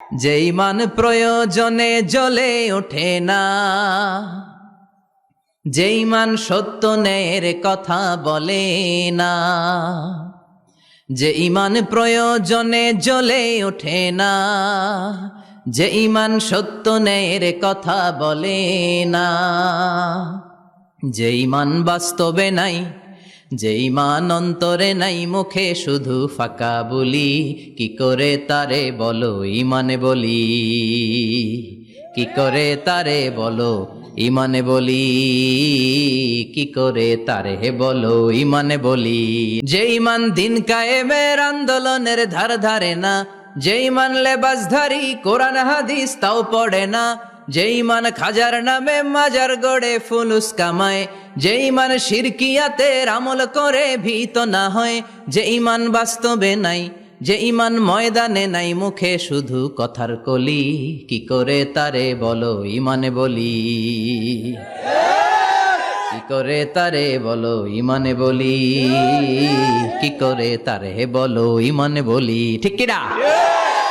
যে ইমান প্রয়োজনে জ্বলে ওঠে না, যে ইমান সত্য ন্যায়ের কথা বলে না, যে ইমান প্রয়োজনে জ্বলে ওঠে না, যে ইমান সত্য ন্যায়ের কথা বলে না, যে ইমান বাস্তবে নাই, যে ইমান অন্তরে নাই, মুখে শুধু ফাঁকা বলি, কি করে তারে বলো ইমানে বলি, কি করে তারে বলো ইমানে বলি, কি করে তারে বলো ইমানে বলি। যে ইমান দিন কায়েমের আন্দোলনের ধার ধারে না, যে ইমান লেবাসধারী কোরআন হাদিস তাও পড়ে না, যে ইমান খাজার নামে মাজার গড়ে ফুলুস কামায়, যে ইমান শিরকিয়াতের আমল করে ভীত না হয়, যে ইমান বাস্তবে নাই, যে ইমান ময়দানে নাই, মুখে শুধু কথার কলি, কি করে তারে বলো ইমানে বলি, কি করে তারে বলো ইমানে বলি, কি করে তারে বলো ইমানে বলি। ঠিক কিনা?